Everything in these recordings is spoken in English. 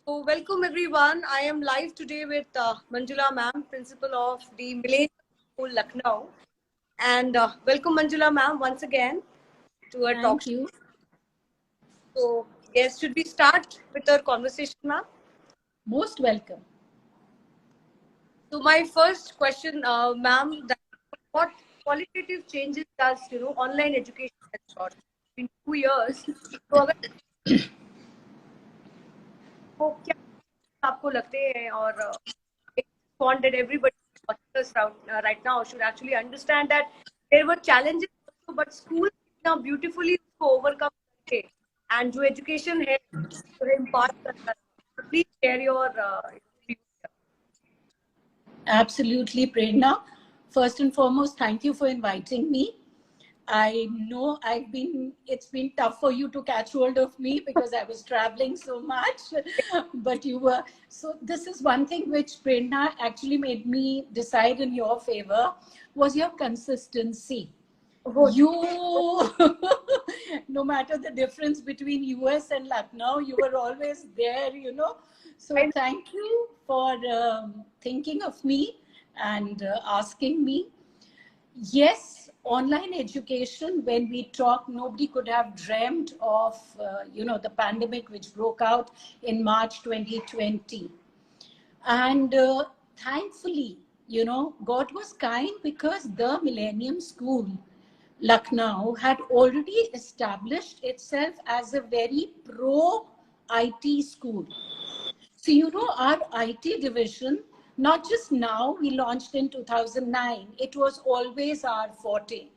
So welcome everyone. I am live today with Manjula ma'am, principal of the Millennium School, Lucknow. And welcome Manjula ma'am once again to our talk. Thank you. So yes, should we start with our conversation, ma'am? Most welcome. So my first question, ma'am, what qualitative changes does online education has brought in 2 years? तो अगर वो क्या आपको लगते हैं और want that everybody watching us right now should actually understand that there were challenges also, but school now beautifully उसको overcome करके and जो education है जो impart करता है. So please share your views. Absolutely, Prerna. First and foremost, thank you for inviting me. I know it's been tough for you to catch hold of me because I was traveling so much, but you were. So this is one thing which Prerna actually made me decide in your favor was your consistency. You, no matter the difference between US and Lucknow, you were always there, So thank you for thinking of me and asking me. Yes, online education, when we talk, nobody could have dreamt of, the pandemic which broke out in March 2020. And thankfully, God was kind because the Millennium School, Lucknow, had already established itself as a very pro IT school. So, our IT division, not just now, we launched in 2009, it was always our forte.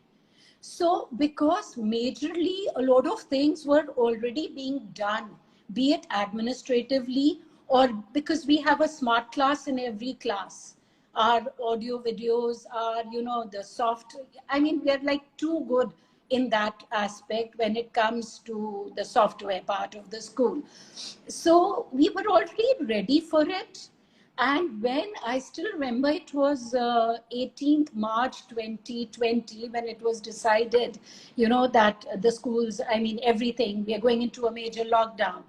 So, because majorly a lot of things were already being done, be it administratively or because we have a smart class in every class. Our audio videos are, the soft, we are like too good in that aspect when it comes to the software part of the school. So we were already ready for it. And when I still remember, it was 18th March 2020 when it was decided, that the schools, everything, we are going into a major lockdown.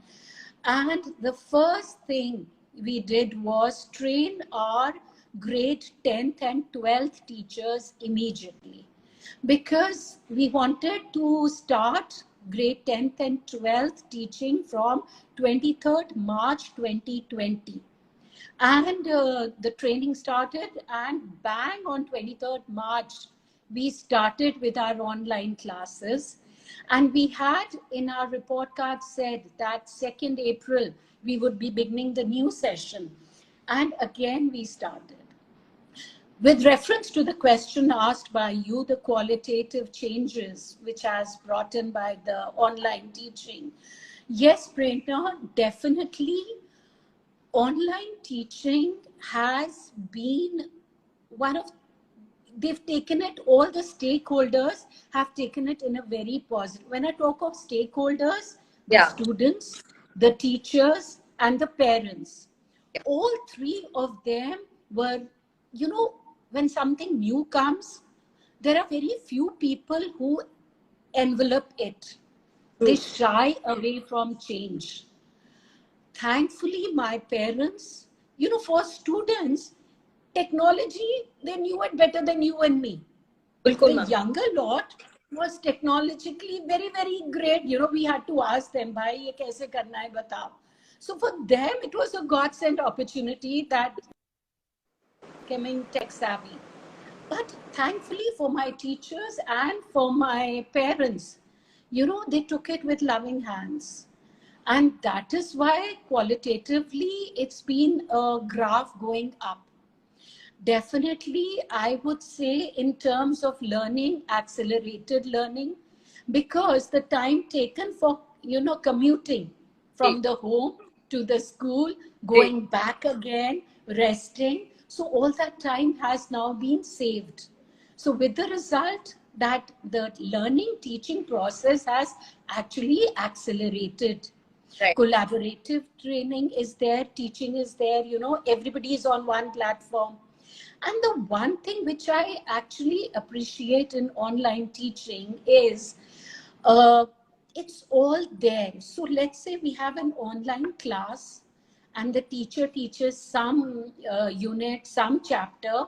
And the first thing we did was train our grade 10th and 12th teachers immediately, because we wanted to start grade 10th and 12th teaching from 23rd March 2020. And the training started, and bang on 23rd March, we started with our online classes. And we had in our report card said that 2nd April, we would be beginning the new session. And again, we started. With reference to the question asked by you, the qualitative changes which has brought in by the online teaching. Yes, Prerna, definitely online teaching has been one of, they've taken it, all the stakeholders have taken it in a very positive. When I talk of stakeholders, the students, the teachers, and the parents, all three of them were, when something new comes, there are very few people who envelop it. They shy away from change. Thankfully, my parents, for students, technology, they knew it better than you and me. The younger lot was technologically very, very great. We had to ask them, bhai, ye kaise karna hai, batao. So for them, it was a godsend opportunity that becoming tech savvy. But thankfully for my teachers and for my parents, they took it with loving hands. And that is why qualitatively it's been a graph going up. Definitely, I would say in terms of learning, accelerated learning, because the time taken for, commuting from the home to the school, going back again, resting. So all that time has now been saved. So with the result that the learning teaching process has actually accelerated. Right. Collaborative training is there, teaching is there, everybody is on one platform. And the one thing which I actually appreciate in online teaching is it's all there. So let's say we have an online class and the teacher teaches some unit, some chapter,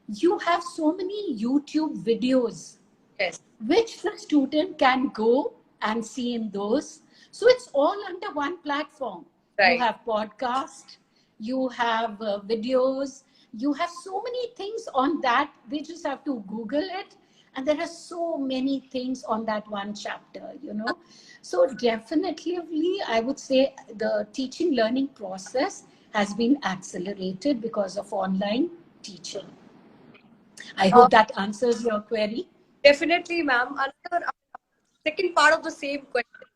you have so many YouTube videos, Yes. which the student can go and see in those. So it's all under one platform. You Right. have podcast, you have videos, you have so many things on that. They just have to Google it, and there are so many things on that one chapter, you know. So definitely, I would say the teaching learning process has been accelerated because of online teaching. I Uh, hope that answers your query. Definitely, ma'am. Another second part of the same question.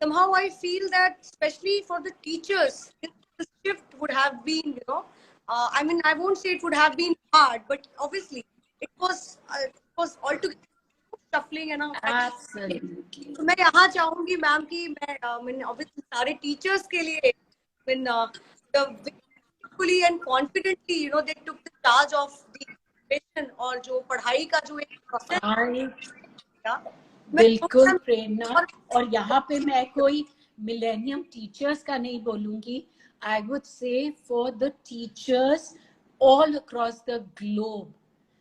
Somehow I feel that, especially for the teachers, this shift would have been, I mean, I won't say it would have been hard, but obviously it was altogether shuffling and Absolutely. तो मैं यहाँ चाहूंगी ma'am कि मैं obviously सारे teachers के लिए when the peacefully and confidently they took the charge of the education और जो पढ़ाई का जो एक process I था मैं बिल्कुल प्रेरणा, और यहाँ पे मैं कोई मिलेनियम टीचर्स का नहीं बोलूंगी. I would say for the teachers all across the globe,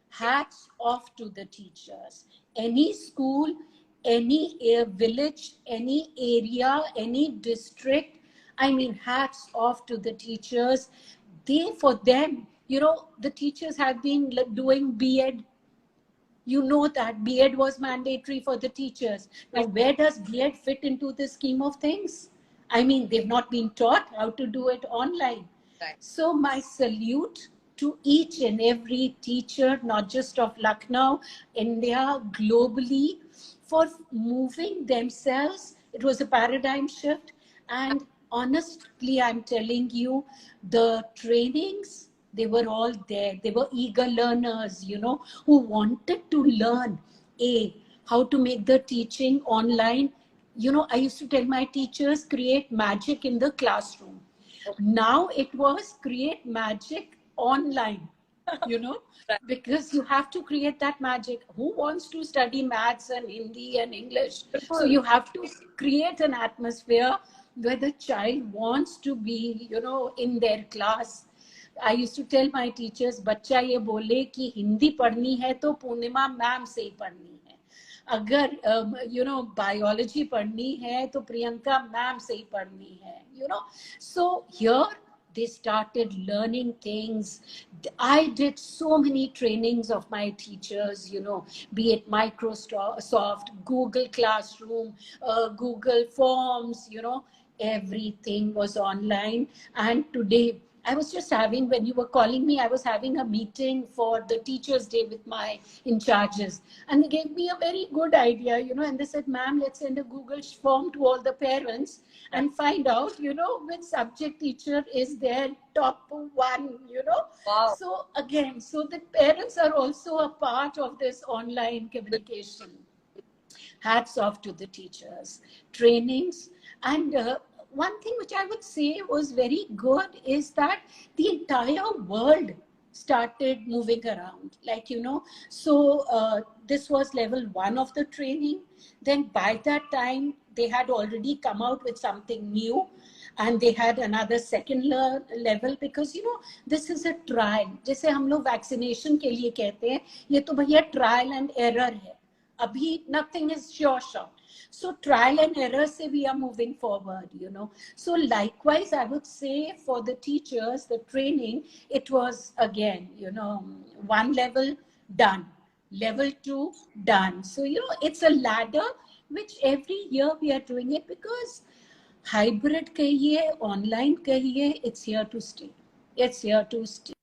hats off to the teachers. Any school, any village, any area, any district, I mean, hats off to the teachers. For them, the teachers have been doing B.Ed. You know that B.Ed was mandatory for the teachers. Now, where does B.Ed fit into the scheme of things? I mean, they've not been taught how to do it online. Right. So my salute to each and every teacher, not just of Lucknow, India, globally, for moving themselves. It was a paradigm shift. And honestly, I'm telling you, the trainings, they were all there. They were eager learners, who wanted to learn how to make the teaching online. I used to tell my teachers, create magic in the classroom. Now it was create magic online, because you have to create that magic. Who wants to study maths and Hindi and English? So you have to create an atmosphere where the child wants to be, in their class. I used to tell my teachers, बच्चा ये बोले कि हिंदी पढ़नी है तो पूर्णिमा ma'am से ही पढ़नी है. अगर बायोलॉजी पढ़नी है तो प्रियंका मैम से ही पढ़नी है. So here they started learning things. I did so many trainings of my teachers, be it Microsoft, Google Classroom, Google Forms, everything was online. And today, I was just having, when you were calling me, I was having a meeting for the Teachers' Day with my in charges. And they gave me a very good idea, and they said, ma'am, let's send a Google form to all the parents and find out, which subject teacher is their top one, Wow. So again, so the parents are also a part of this online communication. Hats off to the teachers. Trainings. And one thing which I would say was very good is that the entire world started moving around, so this was level 1 of the training. Then by that time they had already come out with something new, and they had another second level, because this is a trial. जैसे हम लोग vaccination के लिए कहते हैं, ये तो भैया trial and error है. Abhi, nothing is sure shot. So trial and error se we are moving forward, So likewise, I would say for the teachers, the training, it was again, 1 level done, level 2 done. So, it's a ladder which every year we are doing it, because hybrid kahiye, online kahiye, it's here to stay. It's here to stay.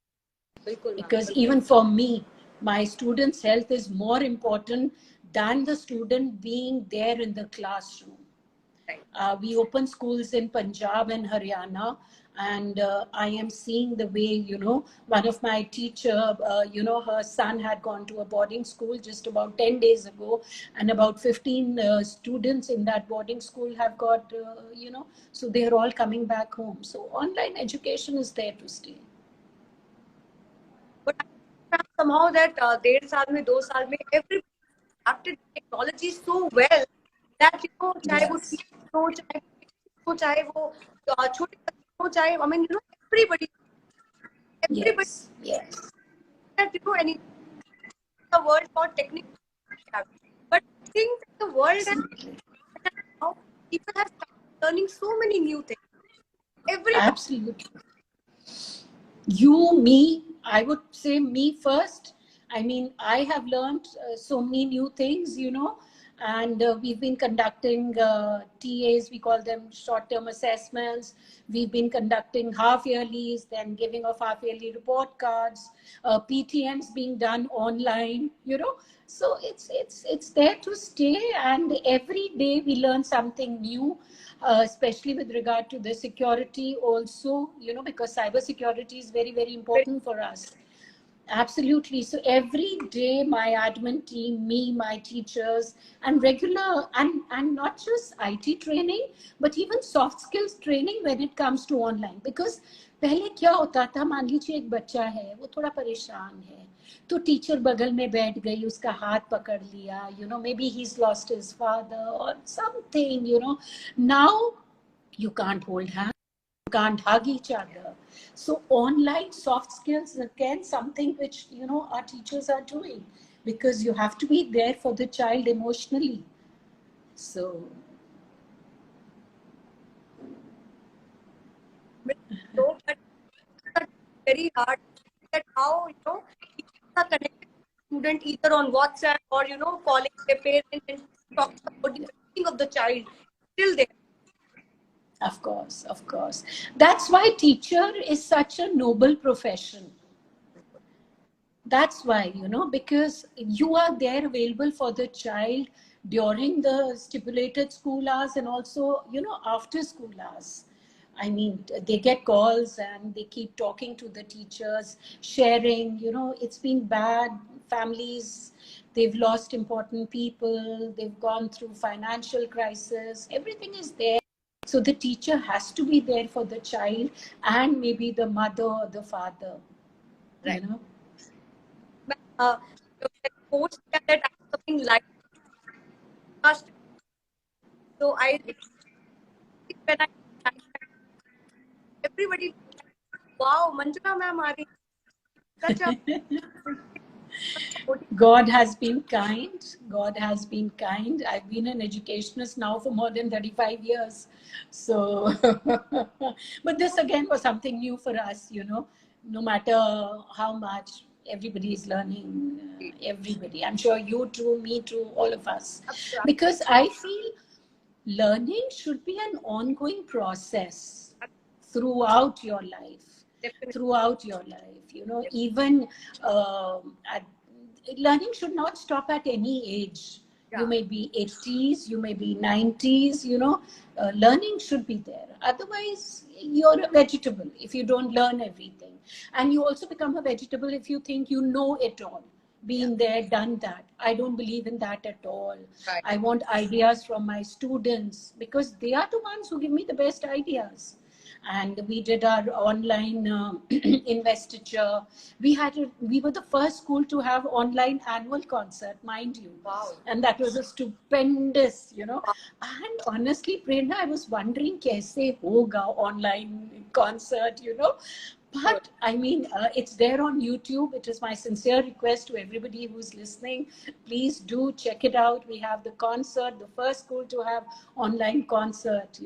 Because even for me, my students' health is more important than the student being there in the classroom. We open schools in Punjab and Haryana, and I am seeing the way, one of my teacher, her son had gone to a boarding school just about 10 days ago, and about 15 students in that boarding school have got, so they're all coming back home. So online education is there to stay. But somehow that 1.5 साल में 2 साल में everybody adapted technology so well that चाहे वो चाहे वो छोटे I mean, everybody Yes, yes, that any the world for technical, but I think that the world has absolutely. now people have started learning so many new things. Everybody, Absolutely. You, me, I would say me first. I mean, I have learned so many new things, and we've been conducting TAs, we call them short term assessments. We've been conducting half yearlies, then giving of half yearly report cards, PTMs being done online. So it's there to stay, and every day we learn something new, especially with regard to the security also, because cyber security is very, very important for us. Absolutely. So every day, my admin team, me, my teachers, and regular, and not just IT training, but even soft skills training when it comes to online. Because पहले क्या होता था, मान लीजिए एक बच्चा है, वो थोड़ा परेशान है, तो टीचर बगल में बैठ गई, उसका हाथ पकड़ लिया, maybe he's lost his father or something. Now you can't hold hands, can't hug each other. So online soft skills, again, something which our teachers are doing, because you have to be there for the child emotionally. So so but it's very hard that how teachers are connected to student either on WhatsApp or calling their parents and talking about the well-being of the child. Still there. of course, of course, that's why teacher is such a noble profession. That's why, because you are there available for the child during the stipulated school hours, and also, after school hours. I mean, they get calls and they keep talking to the teachers, sharing, it's been bad. Families, they've lost important people, they've gone through financial crisis, everything is there. So the teacher has to be there for the child, and maybe the mother or the father, Right. you know. Uh, post that I'm coming live. So I when I everybody, wow, Manjula ma'am, are such a God has been kind. God has been kind. I've been an educationist now for more than 35 years. So, but this again was something new for us. No matter how much, everybody is learning, everybody. I'm sure you too, me too, all of us. Because I feel learning should be an ongoing process throughout your life. definitely. Throughout your life, even at learning should not stop at any age. Yeah. You may be 80s, you may be 90s, learning should be there. Otherwise, you're a vegetable if you don't learn everything. And you also become a vegetable if you think you know it all. Been there, done that. I don't believe in that at all. Right. I want ideas from my students, because they are the ones who give me the best ideas. And we did our online investiture. We were the first school to have online annual concert, mind you. Wow. And that was a stupendous. And honestly, Prerna, I was wondering kaise hoga online concert. But I mean, it's there on YouTube. It is my sincere request to everybody who's listening. Please do check it out. We have the concert, the first school to have online concert.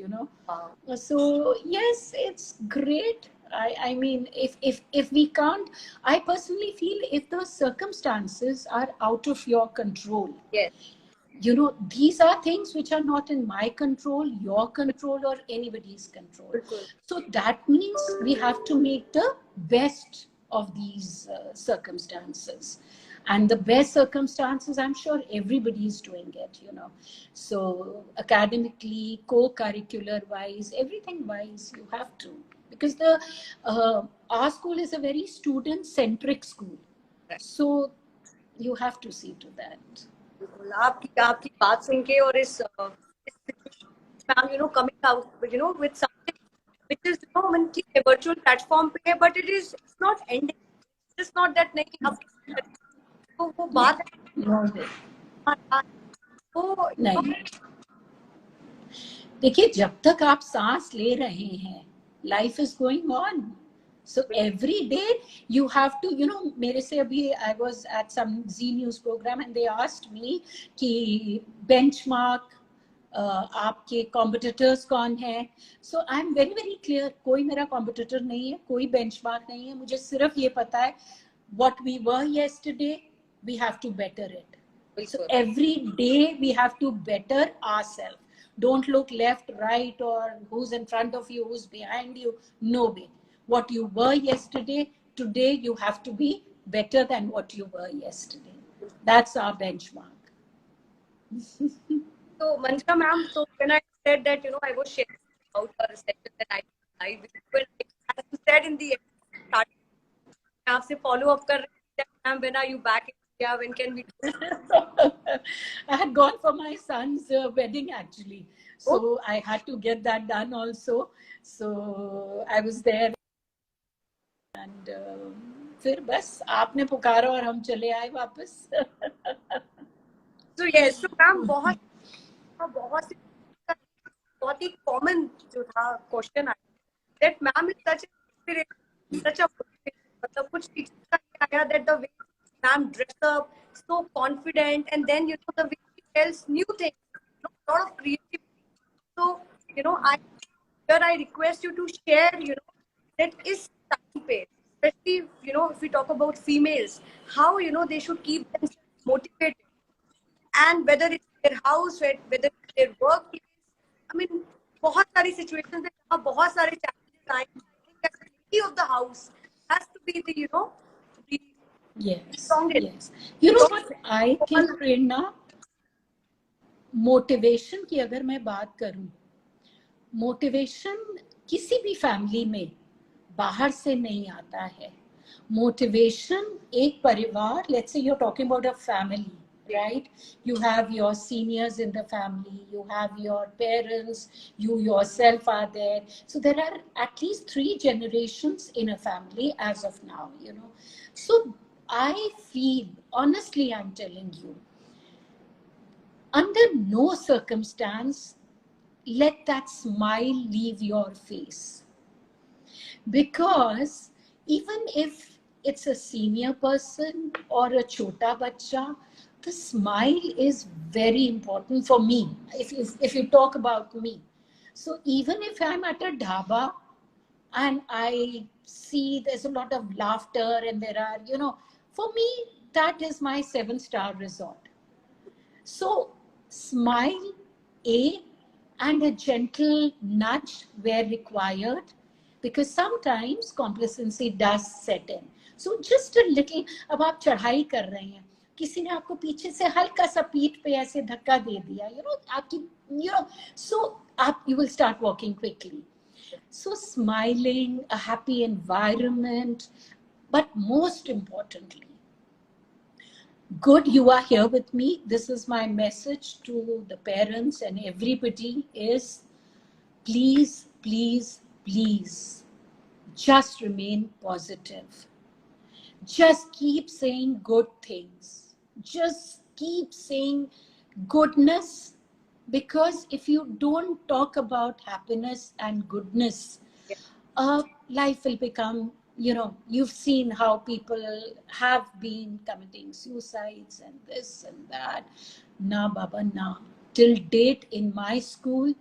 Wow. So yes, it's great. I mean, if we can't, I personally feel if the circumstances are out of your control, Yes. These are things which are not in my control, your control, or anybody's control. So that means we have to make the best of these circumstances. And the best circumstances, I'm sure everybody is doing it. So academically, co-curricular wise, everything wise, you have to. Because our school is a very student-centric school. So you have to see to that. आपकी बात सुन के और इस ma'am coming out with something which is मन ठीक है virtual platform पे है, but it's not ending. It's just not that नहीं अब तो वो बात है नहीं, देखिए, जब तक आप सांस ले रहे हैं, life is going on. So every day you have to, you know, मेरे से अभी I was at some Z News program and they asked me कि benchmark आपके competitors कौन है. So I'm very very clear, कोई मेरा competitor नहीं है, कोई benchmark नहीं है. मुझे सिर्फ ये पता है what we were yesterday, we have to better it. So every day we have to better ourselves. Don't look left, right, or who's in front of you, who's behind you. No way. What you were yesterday, today you have to be better than what you were yesterday. That's our benchmark. So, Manjula ma'am, so when I said that, you know, I was sharing about a session that I did live with you, and as you said in the start, I आपसे follow up कर रही थी, ma'am, when are you back in India? When can we do it? I had gone for my son's wedding actually. So I had to get that done also. So I was there. And फिर बस आपने पुकारा और हम चले आए वापस. So yes, so ma'am बहुत ही common जो था question आया that ma'am is such a motivation. मतलब कुछ teachers का ये आया that the way ma'am dress up so confident and then you know the way she tells new things, you know, a lot of creativity. So you know I request you to share, you know, that is time pace, especially you know if we talk about females, how you know they should keep themselves motivated, and whether it's their house, whether it's their workplace. I mean, बहुत सारी situations हैं जहाँ बहुत सारे challenges आए. I think as a lady of the house has to be the, you know, the strongest. Yes. You know what I think, Prerna, motivation की अगर मैं बात करूं, मोटिवेशन किसी भी फैमिली में बाहर से नहीं आता है. मोटिवेशन एक परिवार, let's say you're talking about a family, right? You have your seniors in the family, you have your parents, you yourself are there. So there are at least 3 generations in a family as of now, you know. So I feel, honestly, I'm telling you, under no circumstance let that smile leave your face. Because even if it's a senior person or a chota bacha, the smile is very important for me, if you talk about me. So even if I'm at a dhaba and I see there's a lot of laughter and there are, you know, for me, that is my 7-star resort. So smile, and a gentle nudge where required, because sometimes complacency does set in. So just a little, अब आप चढ़ाई कर रहे हैं, किसी ने आपको पीछे से हल्का सा पीठ पे ऐसे धक्का दे दिया, you know, आपकी, you know, so you will start walking quickly. So smiling, a happy environment, but most importantly, good, you are here with me. This is my message to the parents and everybody is, please, please, please, just remain positive. Just keep saying good things. Just keep saying goodness, because if you don't talk about happiness and goodness, life will become, you know, you've seen how people have been committing suicides and this and that. Na baba, na. Till date in my school,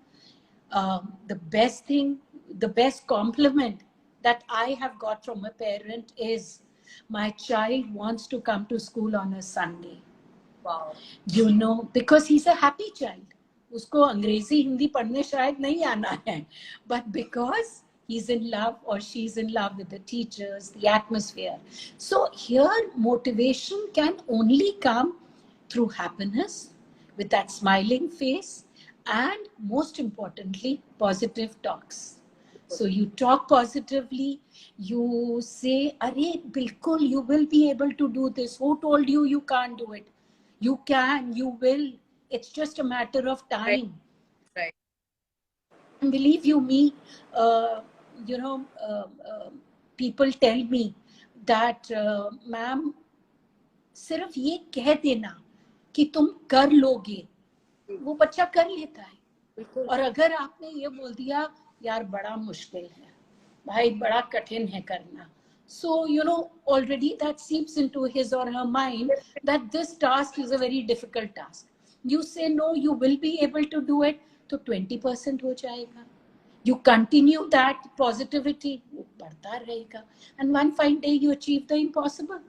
the best thing, the best compliment that I have got from a parent is, my child wants to come to school on a Sunday. Wow. You know, because he's a happy child. उसको अंग्रेजी हिंदी पढ़ने शायद नहीं आना है, but because he's in love or she's in love with the teachers, the atmosphere. So here motivation can only come through happiness, with that smiling face, and most importantly, positive talks. So you talk positively, you say, Are bilkul, you will be able to do this. Who told you you can't do it? You can, you will. It's just a matter of time. Right. And believe you me, you know, people tell me that, ma'am, सिर्फ ये कह देना कि तुम कर लोगे, वो बच्चा कर लेता है. और अगर आपने ये बोल दिया, यार बड़ा मुश्किल है, भाई बड़ा कठिन है करना. So, already that seeps into his or her mind that this task is a very difficult task. You say no, you will be able to do it, तो 20% हो जाएगा. You continue that positivity, वो बढ़ता रहेगा. And one fine day you achieve the impossible.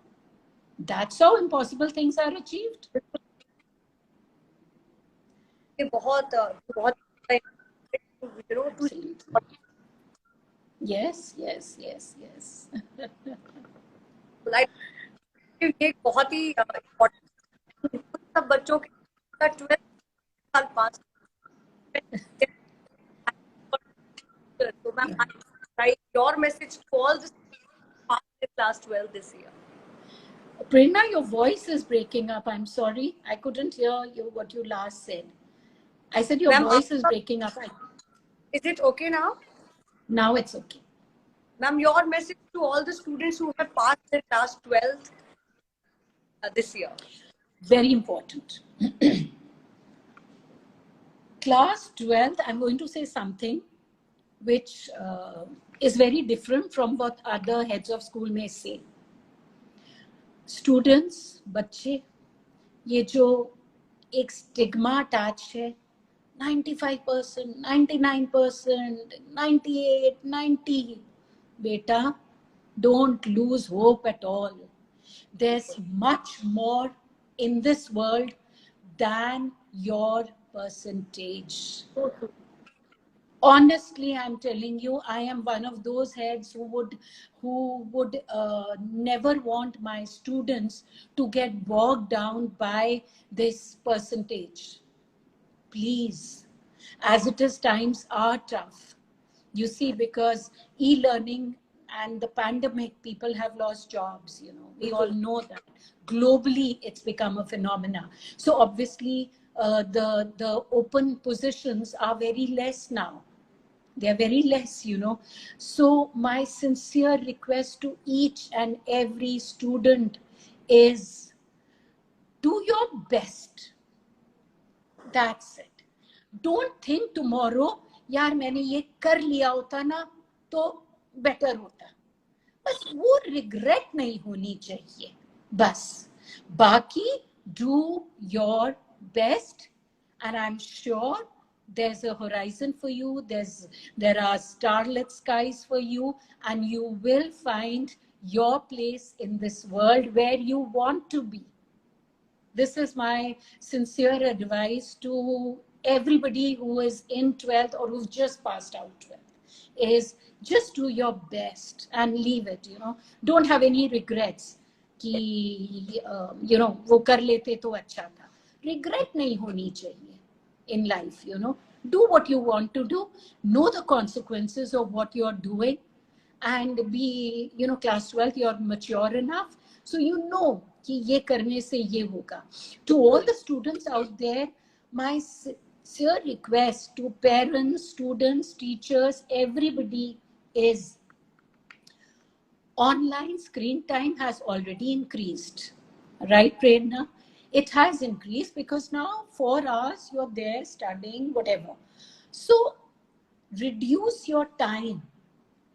That's how impossible things are achieved. ये बहुत बहुत to Absolutely. Yes, yes, yes, yes. like ये बहुत ही important सब बच्चों के 12 साल पास so ma'am, I write your message to all the students in class 12 this year. Prerna, your voice is breaking up. I'm sorry. I couldn't hear you what you last said. I said your voice is breaking up. Is it okay now? Now it's okay. Ma'am, your message to all the students who have passed their class 12th this year. Very important. Class 12th, I'm going to say something which is very different from what other heads of school may say. Students, बच्चे, ये जो एक stigma attach है, 95%, 99%, 98, 90, beta, don't lose hope at all. There's much more in this world than your percentage. Honestly, I'm telling you, I am one of those heads who would never want my students to get bogged down by this percentage. Please, as it is, times are tough. You see, because e-learning and the pandemic, people have lost jobs, we all know that. Globally, it's become a phenomena. So obviously, the open positions are very less now. They are very less, So my sincere request to each and every student is do your best. That's it. Don't think tomorrow, यार मैंने ये कर लिया होता ना तो better होता. बस वो रिग्रेट नहीं होनी चाहिए. बस बाकी do your best, and I'm sure there's a horizon for you. There are starlit skies for you, and you will find your place in this world where you want to be. This is my sincere advice to everybody who is in 12th or who's just passed out 12th, is just do your best and leave it, Don't have any regrets कि, वो कर लेते तो अच्छा था. Regret नहीं होनी चाहिए in life, Do what you want to do. Know the consequences of what you're doing. And be, class 12th, you're mature enough. So कि ये करने से ये होगा. To all the students out there, my sincere request to parents, students, teachers, everybody is online screen time has already increased. Right, Prerna? It has increased because now 4 hours you're there studying, whatever. So reduce your time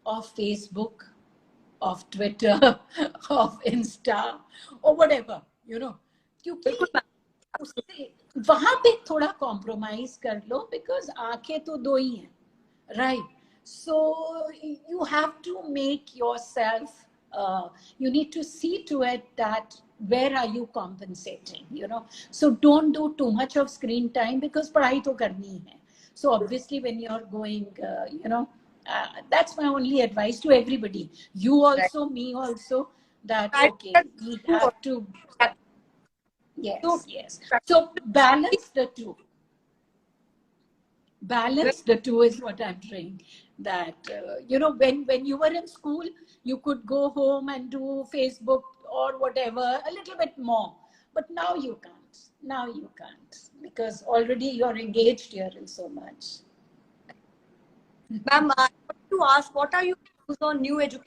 of Facebook, of Twitter, of Insta, or whatever, क्योंकि उससे वहां पे थोड़ा compromise कर लो, because आंखें तो दो ही हैं, right? So you have to make yourself, you need to see to it that where are you compensating, So don't do too much of screen time because पढ़ाई तो करनी है. So obviously when you're going, that's my only advice to everybody. You also, me also, that, okay, we have to, yes, yes. So balance the two. Balance the two is what I'm trying. That, when you were in school, you could go home and do Facebook or whatever, a little bit more. But now you can't. Now you can't. Because already you're engaged here in so much. Ma'am, I want to ask, what are your views on new education?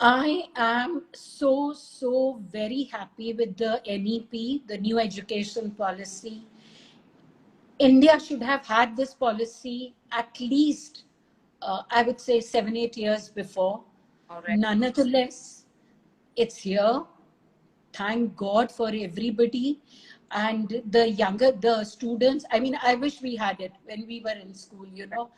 I am so very happy with the NEP, the new education policy. India should have had this policy at least, I would say, 7, 8 years before. All right. Nonetheless, it's here. Thank God for everybody. And the students, I mean, I wish we had it when we were in school, you know.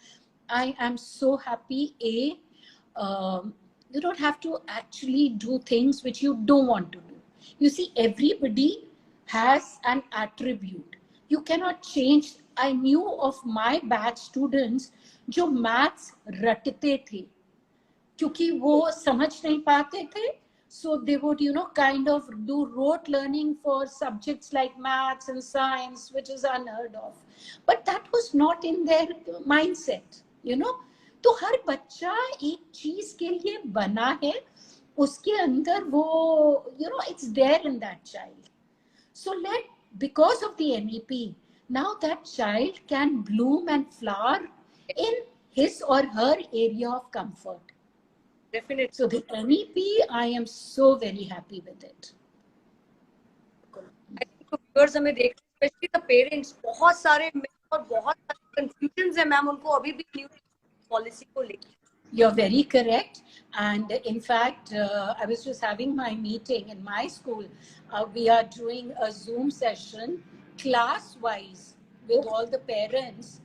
I am so happy. You don't have to actually do things which you don't want to do. You see, everybody has an attribute. You cannot change. I knew of my batch students जो maths रटते थे क्योंकि वो समझ नहीं पाते थे. So they would, you know, kind of do rote learning for subjects like maths and science, which is unheard of. But that was not in their mindset, you know. तो हर बच्चा एक चीज के लिए बना है, उसके अंदर वो, you know, it's there in that child. So because of the NEP, now that child can bloom and flower in his or her area of comfort. Definitely. So the NEP, I am so very happy with it. I think viewers हमें देख, especially the parents, बहुत सारे और बहुत सारे confusions है ma'am उनको अभी भी new policy को लेकर. You're very correct. And in fact, I was just having my meeting in my school. We are doing a Zoom session class-wise with all the parents,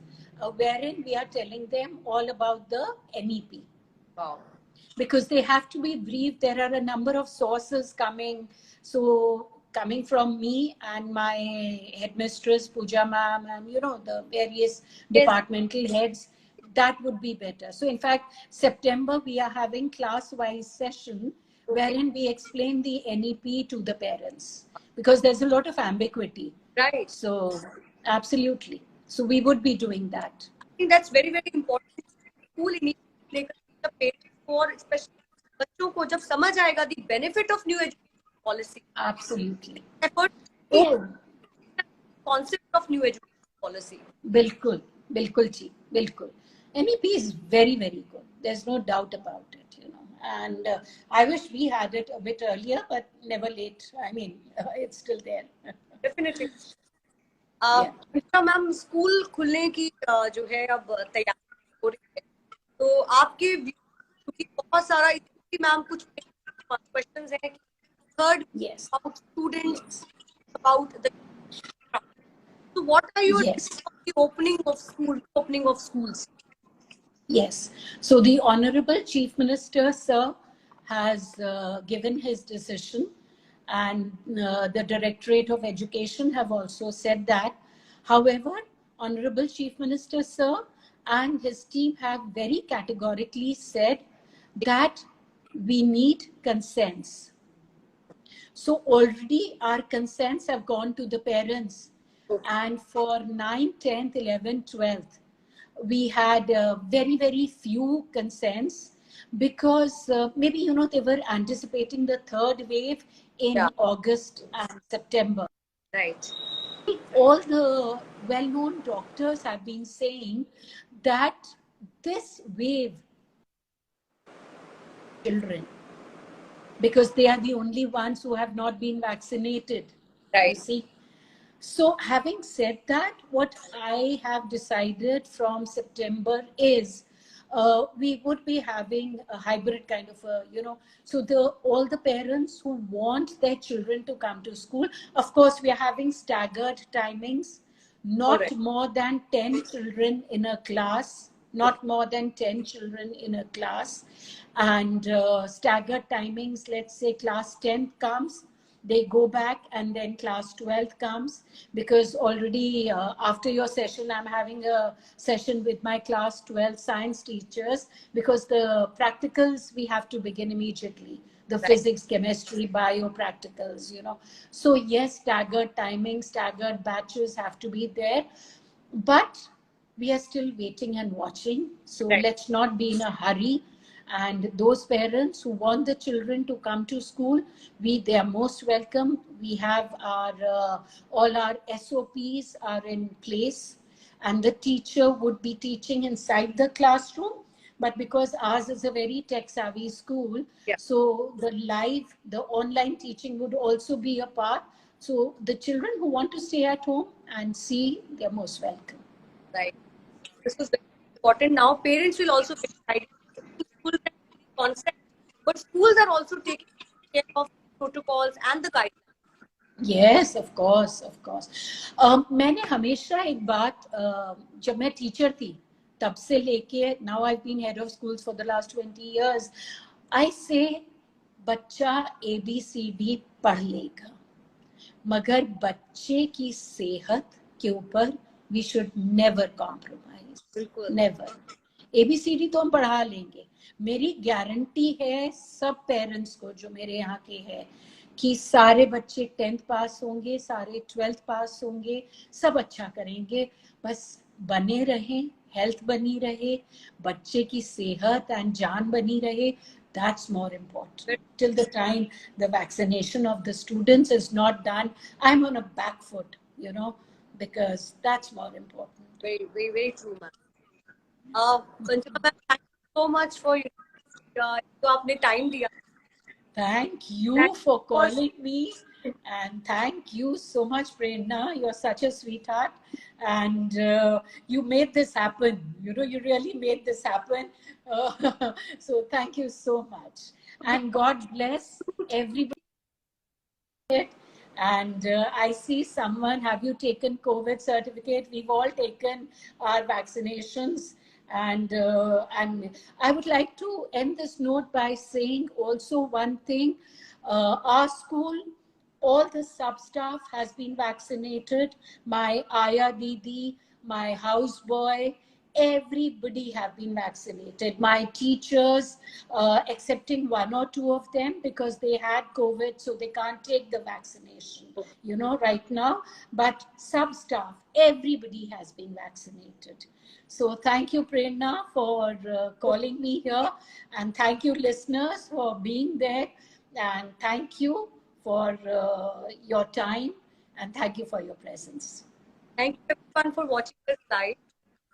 wherein we are telling them all about the NEP. Wow. Because they have to be briefed. There are a number of sources coming. So coming from me and my headmistress, Pooja ma'am, and, you know, the various departmental heads, that would be better. So in fact, September, we are having class-wise session wherein we explain the NEP to the parents because there's a lot of ambiguity. Right. So absolutely. So we would be doing that. I think that's very, very important. School initially, the parents, और especially बच्चों को जब समझ आएगा the benefit of new education policy. Absolutely. Effort. Oh. Concept of new education policy. Bilkul, bilkul ji, bilkul. NEP is very, very good. There's no doubt about it, you know. And I wish we had it a bit earlier, but never late. I mean, it's still there. Definitely. Ma'am school खुलने की जो है अब तैयारी हो रही है, तो आपके क्योंकि बहुत सारा मैम कुछ क्वेश्चंस हैं कि third about students, about the, so what are your the opening of schools? Yes. So the Honorable Chief Minister, sir, has given his decision, and the Directorate of Education have also said that. However, Honorable Chief Minister, sir, and his team have very categorically said that we need consents. So already our consents have gone to the parents, and for 9th, 10th, 11th, 12th, we had very, very few consents because maybe, you know, they were anticipating the third wave in August and September. Right. All the well-known doctors have been saying that this wave, children, because they are the only ones who have not been vaccinated. Right. You see? So having said that, what I have decided from September is we would be having a hybrid kind of a, you know, so all the parents who want their children to come to school, of course, we are having staggered timings, not more than 10 children in a class, not more than 10 children in a class, and staggered timings. Let's say class 10 comes, they go back, and then class 12 comes, because already after your session, I'm having a session with my class 12 science teachers, because the practicals we have to begin immediately. The physics, chemistry, bio practicals, you know. So yes, staggered timing, staggered batches have to be there, but we are still waiting and watching. So let's not be in a hurry. And those parents who want the children to come to school, they are most welcome. We have our all our SOPs are in place, and the teacher would be teaching inside the classroom. But because ours is a very tech-savvy school, so the online teaching would also be a part. So the children who want to stay at home and see, they're most welcome. Right. This was very important. Now parents will also get excited. School can do the concept, but schools are also taking care of protocols and the guidelines. Yes, of course, of course. मैंने हमेशा एक बात जब मैं teacher थी तब से लेके now I've been head of schools for the last 20 years. I say बच्चा ABCD पढ़ लेगा, मगर बच्चे की सेहत के ऊपर we should never compromise. बिल्कुल. Never. ABCD तो हम पढ़ा लेंगे. मेरी गारंटी है सब पेरेंट्स को जो मेरे यहाँ के हैं कि सारे बच्चे 10th पास होंगे, सारे 12th पास होंगे, सब अच्छा करेंगे. बस बने रहें, हेल्थ बनी रहे, बच्चे की सेहत एंड जान बनी रहे. That's more important. Till the time the vaccination of the students is not done, I'm on a back foot, you know, because that's more important. Very, very, very true, ma'am. Manjula ma'am, thank you so much for जो आपने time दिया. Thank you for calling me, and thank you so much, Prerna. You're such a sweetheart, and you made this happen. You know, you really made this happen. So thank you so much, and God bless everybody. And I see someone, have you taken COVID certificate? We've all taken our vaccinations. And I would like to end this note by saying also one thing. Our school, all the sub-staff has been vaccinated. My Aya Didi, my houseboy, everybody have been vaccinated. My teachers, excepting one or two of them because they had COVID, so they can't take the vaccination, you know, right now. But sub-staff, everybody has been vaccinated. So thank you, Prerna, for calling me here. And thank you, listeners, for being there. And thank you for your time. And thank you for your presence. Thank you, everyone, for watching this live.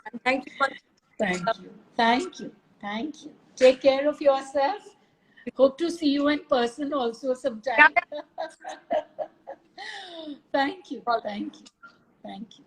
And thank you once. Thank you. Thank you. Thank you. Take care of yourself. Hope to see you in person also sometime. Thank you. Thank you. Thank you.